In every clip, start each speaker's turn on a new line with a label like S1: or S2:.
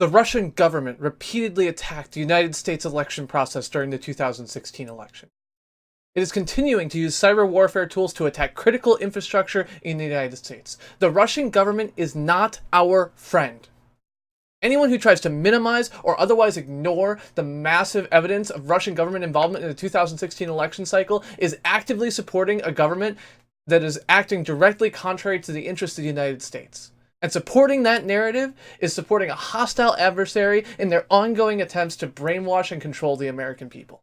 S1: The Russian government repeatedly attacked the United States election process during the 2016 election. It is continuing to use cyber warfare tools to attack critical infrastructure in the United States. The Russian government is not our friend. Anyone who tries to minimize or otherwise ignore the massive evidence of Russian government involvement in the 2016 election cycle is actively supporting a government that is acting directly contrary to the interests of the United States. And supporting that narrative is supporting a hostile adversary in their ongoing attempts to brainwash and control the American people.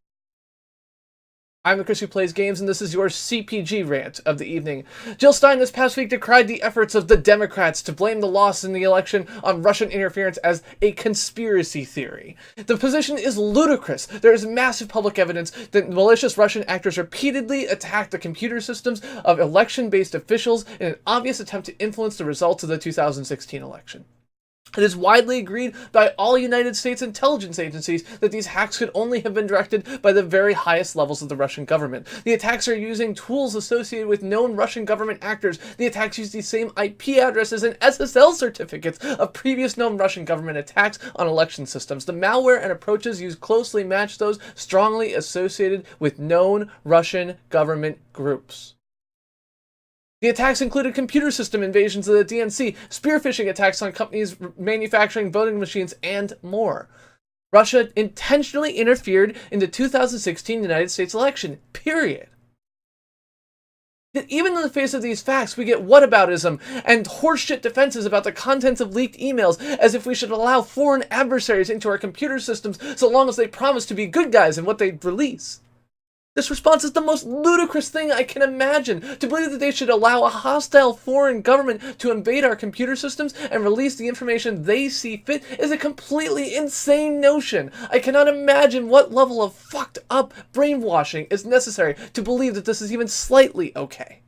S1: I'm the Chris who plays games, and this is your CPG rant of the evening. Jill Stein this past week decried the efforts of the Democrats to blame the loss in the election on Russian interference as a conspiracy theory. The position is ludicrous. There is massive public evidence that malicious Russian actors repeatedly attacked the computer systems of election-based officials in an obvious attempt to influence the results of the 2016 election. It is widely agreed by all United States intelligence agencies that these hacks could only have been directed by the very highest levels of the Russian government. The attacks are using tools associated with known Russian government actors. The attacks use the same IP addresses and SSL certificates of previous known Russian government attacks on election systems. The malware and approaches used closely match those strongly associated with known Russian government groups. The attacks included computer system invasions of the DNC, spear phishing attacks on companies manufacturing voting machines, and more. Russia intentionally interfered in the 2016 United States election, period. Yet even in the face of these facts, we get whataboutism and horseshit defenses about the contents of leaked emails, as if we should allow foreign adversaries into our computer systems so long as they promise to be good guys in what they release. This response is the most ludicrous thing I can imagine. To believe that they should allow a hostile foreign government to invade our computer systems and release the information they see fit is a completely insane notion. I cannot imagine what level of fucked up brainwashing is necessary to believe that this is even slightly okay.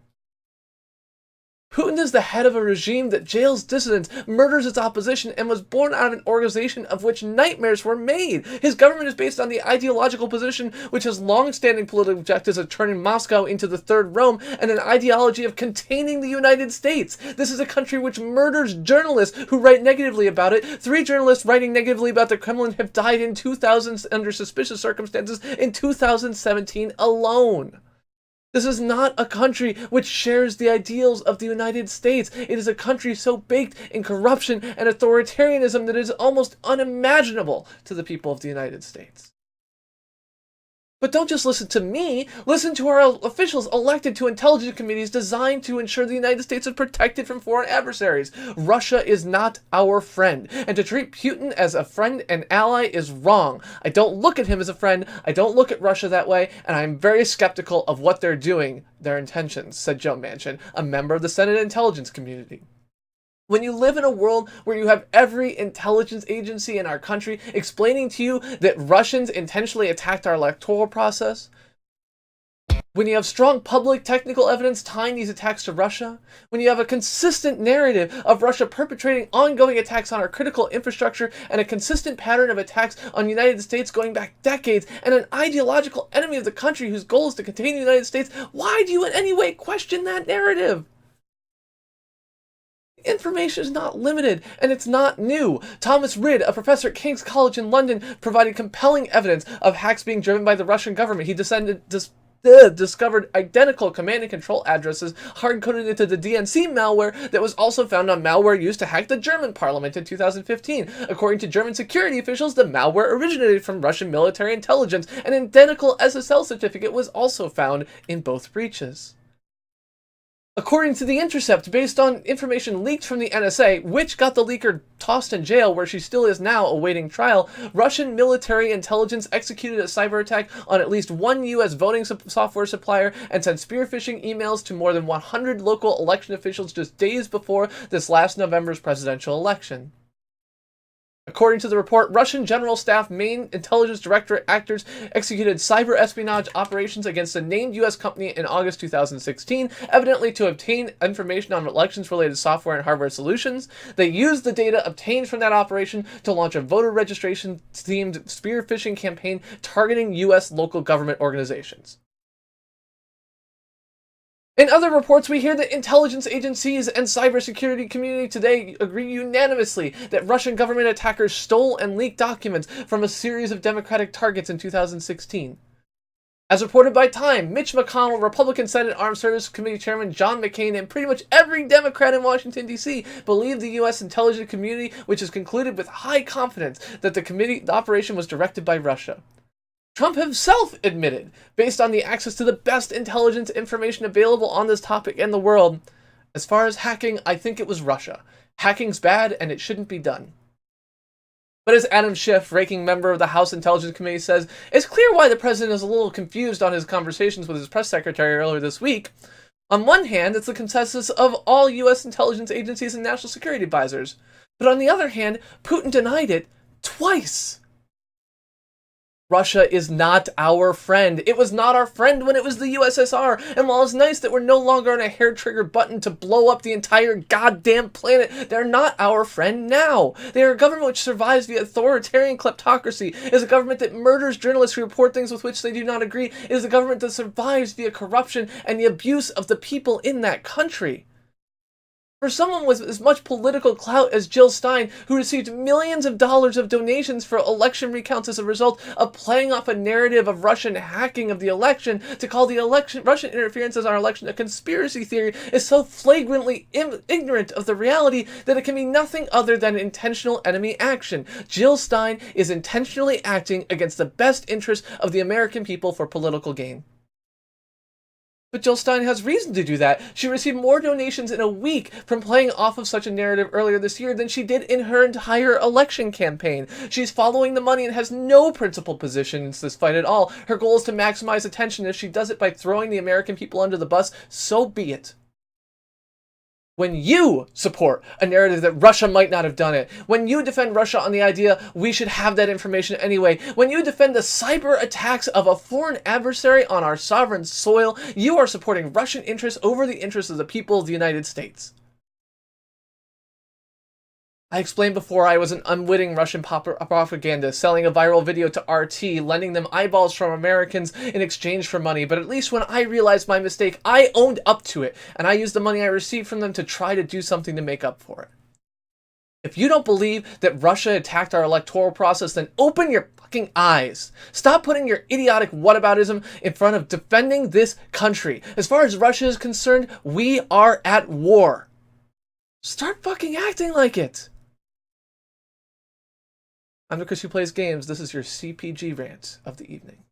S1: Putin is the head of a regime that jails dissidents, murders its opposition, and was born out of an organization of which nightmares were made. His government is based on the ideological position which has long-standing political objectives of turning Moscow into the Third Rome and an ideology of containing the United States. This is a country which murders journalists who write negatively about it. 3 journalists writing negatively about the Kremlin have died in 2000 under suspicious circumstances in 2017 alone. This is not a country which shares the ideals of the United States. It is a country so baked in corruption and authoritarianism that it is almost unimaginable to the people of the United States. But don't just listen to me. Listen to our officials elected to intelligence committees designed to ensure the United States is protected from foreign adversaries. Russia is not our friend, and to treat Putin as a friend and ally is wrong. I don't look at him as a friend, I don't look at Russia that way, and I'm very skeptical of what they're doing, their intentions, said Joe Manchin, a member of the Senate Intelligence Community. When you live in a world where you have every intelligence agency in our country explaining to you that Russians intentionally attacked our electoral process, when you have strong public technical evidence tying these attacks to Russia, when you have a consistent narrative of Russia perpetrating ongoing attacks on our critical infrastructure and a consistent pattern of attacks on the United States going back decades, and an ideological enemy of the country whose goal is to contain the United States, why do you in any way question that narrative? Information is not limited, and it's not new. Thomas Rid, a professor at King's College in London, provided compelling evidence of hacks being driven by the Russian government. He discovered identical command and control addresses hard-coded into the DNC malware that was also found on malware used to hack the German parliament in 2015. According to German security officials, the malware originated from Russian military intelligence. An identical SSL certificate was also found in both breaches. According to The Intercept, based on information leaked from the NSA, which got the leaker tossed in jail where she still is now awaiting trial, Russian military intelligence executed a cyber attack on at least one U.S. voting software supplier and sent spear phishing emails to more than 100 local election officials just days before this last November's presidential election. According to the report, Russian General Staff main intelligence directorate actors executed cyber espionage operations against a named U.S. company in August 2016, evidently to obtain information on elections-related software and hardware solutions. They used the data obtained from that operation to launch a voter registration-themed spear phishing campaign targeting U.S. local government organizations. In other reports, we hear that intelligence agencies and cybersecurity community today agree unanimously that Russian government attackers stole and leaked documents from a series of Democratic targets in 2016. As reported by Time, Mitch McConnell, Republican Senate Armed Services Committee Chairman John McCain, and pretty much every Democrat in Washington, D.C. believe the U.S. intelligence community, which has concluded with high confidence that the operation was directed by Russia. Trump himself admitted, based on the access to the best intelligence information available on this topic in the world, as far as hacking, I think it was Russia. Hacking's bad and it shouldn't be done. But as Adam Schiff, ranking member of the House Intelligence Committee, says, it's clear why the president is a little confused on his conversations with his press secretary earlier this week. On one hand, it's the consensus of all U.S. intelligence agencies and national security advisors. But on the other hand, Putin denied it twice. Russia is not our friend. It was not our friend when it was the USSR. And while it's nice that we're no longer on a hair-trigger button to blow up the entire goddamn planet, they're not our friend now. They are a government which survives via authoritarian kleptocracy. It is a government that murders journalists who report things with which they do not agree. It is a government that survives via corruption and the abuse of the people in that country. For someone with as much political clout as Jill Stein, who received millions of dollars of donations for election recounts as a result of playing off a narrative of Russian hacking of the election, to call the Russian interference in our election a conspiracy theory is so flagrantly ignorant of the reality that it can be nothing other than intentional enemy action. Jill Stein is intentionally acting against the best interests of the American people for political gain. But Jill Stein has reason to do that. She received more donations in a week from playing off of such a narrative earlier this year than she did in her entire election campaign. She's following the money and has no principled position in this fight at all. Her goal is to maximize attention. If she does it by throwing the American people under the bus, so be it. When you support a narrative that Russia might not have done it, when you defend Russia on the idea we should have that information anyway, when you defend the cyber attacks of a foreign adversary on our sovereign soil, you are supporting Russian interests over the interests of the people of the United States. I explained before I was an unwitting Russian propaganda, selling a viral video to RT, lending them eyeballs from Americans in exchange for money, but at least when I realized my mistake, I owned up to it, and I used the money I received from them to try to do something to make up for it. If you don't believe that Russia attacked our electoral process, then open your fucking eyes. Stop putting your idiotic whataboutism in front of defending this country. As far as Russia is concerned, we are at war. Start fucking acting like it. I'm Ludicrous who plays games. This is your CPG rant of the evening.